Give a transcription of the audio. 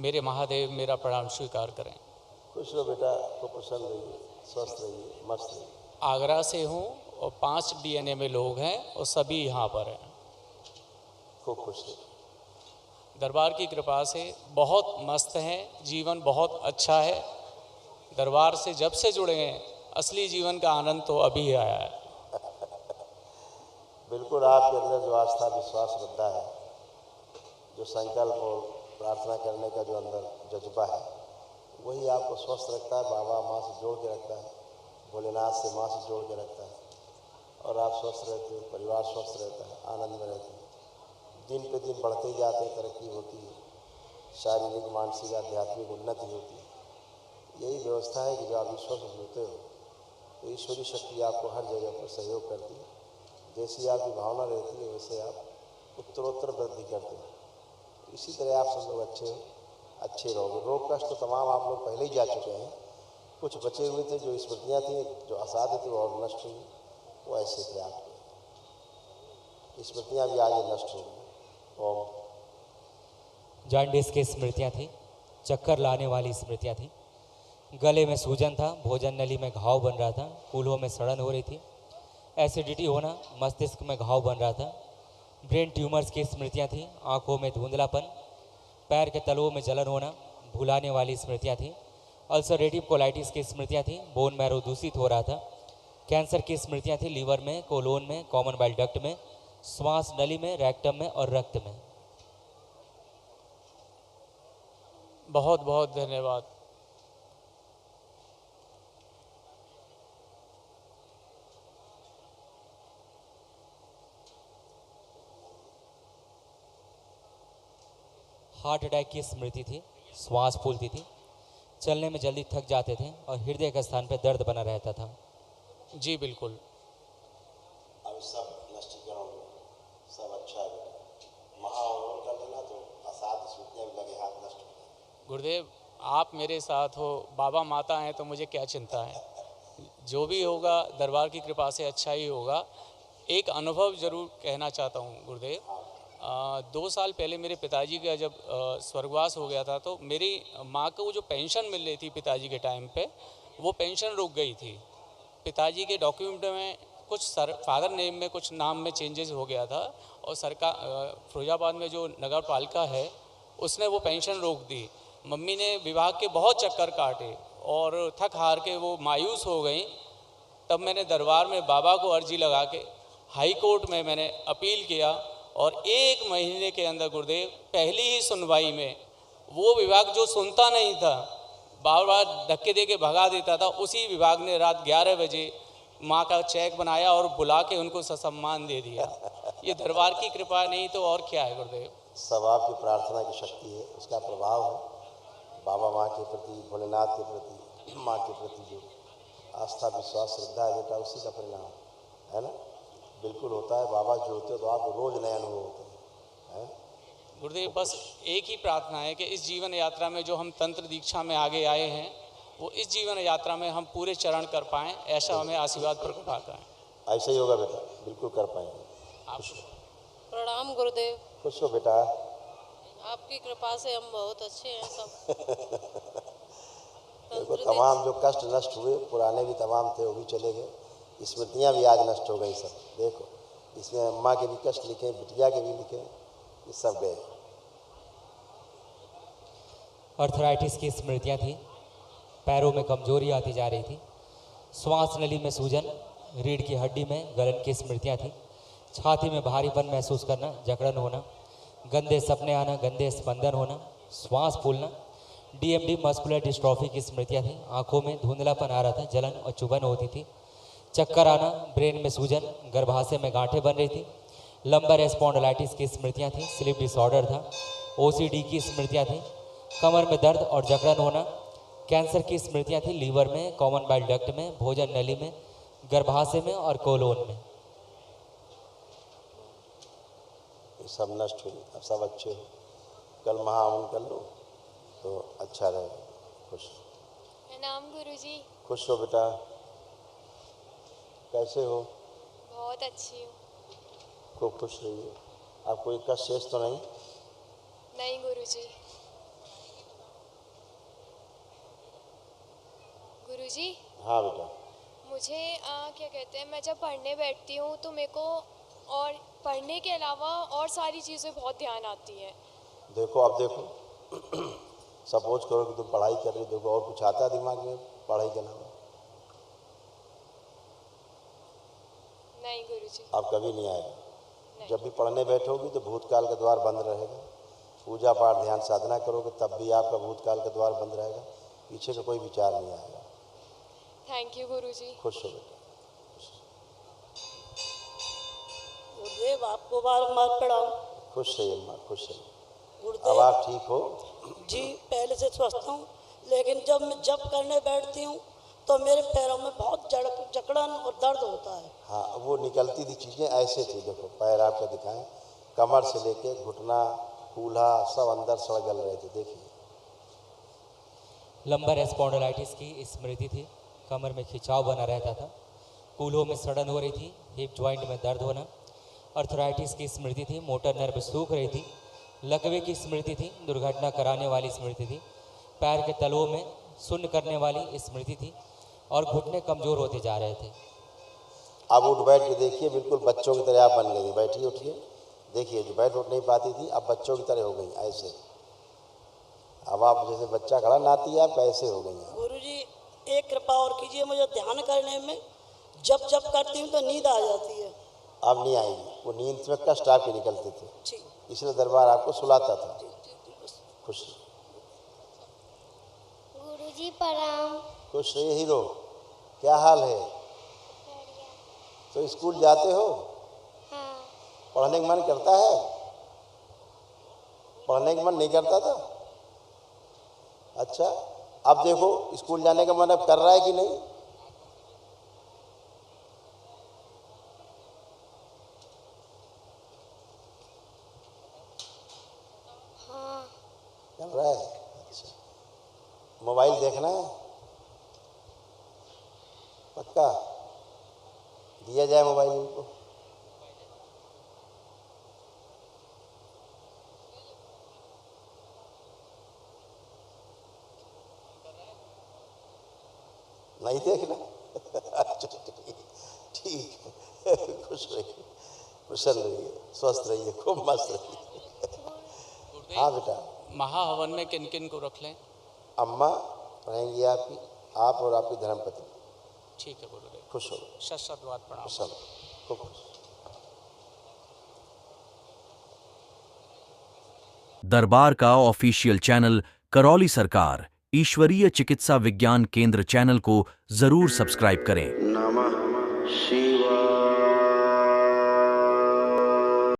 मेरे महादेव मेरा प्रणाम स्वीकार करें। खुश रहो बेटा, खूब प्रसन्न रहिए, स्वस्थ रहिए, मस्त रहिए। आगरा से हूँ और 5 DNA में लोग हैं और सभी यहाँ पर हैं। खूब खुश रहिए। दरबार की कृपा से बहुत मस्त हैं, जीवन बहुत अच्छा है। दरबार से जब से जुड़े हैं असली जीवन का आनंद तो अभी आया है। बिल्कुल आपके अंदर जो आस्था, विश्वास, श्रद्धा है, जो संकल्प और प्रार्थना करने का जो अंदर जज्बा है, वही आपको स्वस्थ रखता है, बाबा माँ से जोड़ के रखता है, भोलेनाथ से माँ से जोड़ के रखता है, और आप स्वस्थ रहते हो, परिवार स्वस्थ रहता है, आनंद में रहते हैं। दिन पे दिन बढ़ते ही जाते हैं, तरक्की होती है, शारीरिक, मानसिक, आध्यात्मिक उन्नति होती है। यही व्यवस्था है कि जब आप ईश्वर से जुड़ते हो तो ईश्वरीय शक्ति आपको हर जगह पर सहयोग करती है। जैसी आपकी भावना रहती है वैसे आप उत्तरोत्तर वृद्धि करते हो। इसी तरह आप सब लोग अच्छे रहोगे। रोग कष्ट तो तमाम आप लोग पहले ही जा चुके हैं। कुछ बचे हुए थे, जो स्मृतियाँ थी, जो असाध्य थी, वो और नष्ट हुई, वो ऐसे थे आपके। स्मृतियाँ भी आगे नष्ट हो गई। ओम। जॉन्डिस की स्मृतियाँ थी, चक्कर लाने वाली स्मृतियाँ थी, गले में सूजन था, भोजन नली में घाव बन रहा था, कूल्हों में सड़न हो रही थी, एसिडिटी होना, मस्तिष्क में घाव बन रहा था, ब्रेन ट्यूमर्स की स्मृतियाँ थी, आंखों में धुंधलापन, पैर के तलवों में जलन होना, भुलाने वाली स्मृतियाँ थी, अल्सरेटिव कोलाइटिस की स्मृतियाँ थी, बोन मैरो दूषित हो रहा था, कैंसर की स्मृतियाँ थी, लीवर में, कोलोन में, कॉमन बाइल डक्ट में, श्वास नली में, रेक्टम में और रक्त में। बहुत बहुत धन्यवाद। हार्ट अटैक की स्मृति थी, श्वास फूलती थी, चलने में जल्दी थक जाते थे और हृदय के स्थान पर दर्द बना रहता था। जी बिल्कुल। अब सब नष्टीकरण हो, सब अच्छा है। महाअवरोध कर देना तो असाध्य स्मृतियाँ भी लगे हाथ नष्ट हो जाए। गुरुदेव आप मेरे साथ हो, बाबा माता हैं तो मुझे क्या चिंता है। जो भी होगा दरबार की कृपा से अच्छा ही होगा। एक अनुभव ज़रूर कहना चाहता हूँ गुरुदेव। 2 साल पहले मेरे पिताजी का जब स्वर्गवास हो गया था तो मेरी माँ को जो पेंशन मिल रही थी पिताजी के टाइम पे, वो पेंशन रुक गई थी। पिताजी के डॉक्यूमेंट में कुछ फादर नेम में कुछ नाम में चेंजेस हो गया था और सरकार फिरोजाबाद में जो नगर पालिका है उसने वो पेंशन रोक दी। मम्मी ने विभाग के बहुत चक्कर काटे और थक हार के वो मायूस हो गई। तब मैंने दरबार में बाबा को अर्जी लगा के हाई कोर्ट में मैंने अपील किया और 1 महीने के अंदर गुरुदेव पहली ही सुनवाई में वो विभाग जो सुनता नहीं था, बार बार धक्के दे के भगा देता था, उसी विभाग ने रात 11 बजे माँ का चेक बनाया और बुला के उनको ससम्मान दे दिया। ये दरबार की कृपा नहीं तो और क्या है गुरुदेव। सब आपकी प्रार्थना की शक्ति है, उसका प्रभाव है। बाबा माँ के प्रति, भोलेनाथ के प्रति, माँ के प्रति जो आस्था, विश्वास, श्रद्धा है बेटा, उसी का परिणाम है ना। बिल्कुल होता है। बाबा जुड़ते हो तो आपको रोज नए अनुभव होते हैं। गुरुदेव बस एक ही प्रार्थना है कि इस जीवन यात्रा में जो हम तंत्र दीक्षा में आगे आए हैं वो इस जीवन यात्रा में हम पूरे चरण कर पाएँ, ऐसा हमें आशीर्वाद प्रकटाता है। ऐसा ही होगा बेटा, बिल्कुल कर पाएंगे। आप प्रणाम गुरुदेव। खुश हो बेटा। आपकी कृपा से हम बहुत अच्छे हैं सब। देखो तमाम जो कष्ट नष्ट हुए, पुराने भी तमाम थे, वो भी चले गए। स्मृतियाँ भी आज नष्ट हो गई सब। देखो इसमें अम्मा के भी कष्ट लिखे, बिटिया के भी लिखे, ये सब गए। अर्थराइटिस की स्मृतियाँ थी, पैरों में कमजोरी आती जा रही थी, श्वास नली में सूजन, रीढ़ की हड्डी में गलन की स्मृतियाँ थी, छाती में भारीपन महसूस करना, जकड़न होना, गंदे सपने आना, गंदे स्पंदन होना, श्वास फूलना, DMD मस्कुलर डिस्ट्रॉफी की स्मृतियाँ थी, आंखों में धुंधलापन आ रहा था, जलन और चुभन होती थी, चक्कर आना, ब्रेन में सूजन, गर्भाशय में गांठें बन रही थी, लंबर स्पॉन्डिलाइटिस की स्मृतियाँ थी, स्लीप डिसऑर्डर था, OCD की स्मृतियाँ थी, कमर में दर्द और जकड़न होना, कैंसर की स्मृतियाँ थी, लीवर में, कॉमन बाइल डक्ट में, भोजन नली में, गर्भाशय में और कोलोन में। ये सब नष्ट हुई, अब सब अच्छे हो। कल महाहवन कर लो तो अच्छा रहेगा। खुश प्रणाम गुरुजी। खुश हो बेटा। कैसे हो? बहुत अच्छी हूँ। खूब खुश रहिए। आप कोई कष्ट शेष तो नहीं? नहीं गुरुजी। गुरुजी, हाँ बेटा। मुझे क्या कहते हैं, मैं जब पढ़ने बैठती हूँ तो मेरे को और पढ़ने के अलावा और सारी चीज़ें बहुत ध्यान आती हैं। देखो अब देखो सपोज करो कि तुम पढ़ाई कर रही हो, देखो और कुछ आता है दिमाग में पढ़ाई के अलावा? नहीं गुरुजी। अब कभी नहीं आएगा। जब भी पढ़ने बैठोगी तो भूतकाल का द्वार बंद रहेगा। पूजा पाठ ध्यान साधना करोगे तब भी आपका भूतकाल का द्वार बंद रहेगा, पीछे का कोई विचार नहीं आएगा। थैंक यू गुरुजी। खुश हो बेटा। गुरुदेव आपको बार प्रणाम। खुश रहिए माँ, खुश रहिए। अब गुरुदेव आप ठीक हो? जी पहले से स्वस्थ हूँ, लेकिन जब मैं जप करने बैठती हूँ तो मेरे पैरों में बहुत जकड़न और दर्द होता है। हाँ, वो निकलती थी चीज़ें ऐसे थी। देखो पैर आपका दिखाएं, कमर से लेके घुटना कूल्हा सब अंदर सड़गल रहे थे। देखिए लंबर स्पॉन्डिलाइटिस की स्मृति थी, कमर में खिंचाव बना रहता था, कूल्हों में सड़न हो रही थी, हिप जॉइंट में दर्द होना, अर्थराइटिस की स्मृति थी, मोटर नर्व सूख रही थी, लकवे की स्मृति थी, दुर्घटना कराने वाली स्मृति थी, पैर के तलवों में शून्य करने वाली स्मृति थी और घुटने कमज़ोर होते जा रहे थे। अब उठ बैठ के देखिए, बिल्कुल बच्चों की तरह आप बन गई। बैठिए उठिए, देखिए जो बैठ उठ नहीं पाती थी अब बच्चों की तरह हो गई ऐसे। अब आप जैसे बच्चा खड़ा नाती आप ऐसे हो गई। गुरुजी एक कृपा और कीजिए, मुझे ध्यान करने में जब जब करती हूँ तो नींद आ जाती है। अब नहीं आएगी, वो नींद में कष्ट आपके निकलते थे, जी इसलिए दरबार आपको सुलाता था। खुश गुरुजी प्रणाम। खुश रहिए हीरो। क्या हाल है? तो स्कूल जाते हो? हाँ। पढ़ने का मन करता है? पढ़ने का मन नहीं करता था? अच्छा, अब देखो स्कूल जाने का मन अब कर रहा है कि नहीं? हाँ। चल रहा है। अच्छा, मोबाइल देखना है? पक्का दिया जाए मोबाइल इनको? नहीं देखना? अच्छा ठीक है। खुश रहिए, प्रसन्न रहिए, स्वस्थ रहिए, खूब मस्त रहिए। हाँ बेटा। महाहवन में किन किन को रख लें? अम्मा रहेंगी आपकी, आप और आपकी धर्मपत्नी। ठीक है गुरुदेव। खुश हो, शत प्रणाम। प्रसन्न, खूब खुश। दरबार का ऑफिशियल चैनल करौली सरकार ईश्वरीय चिकित्सा विज्ञान केंद्र चैनल को जरूर सब्सक्राइब करें। नमः शिवाय।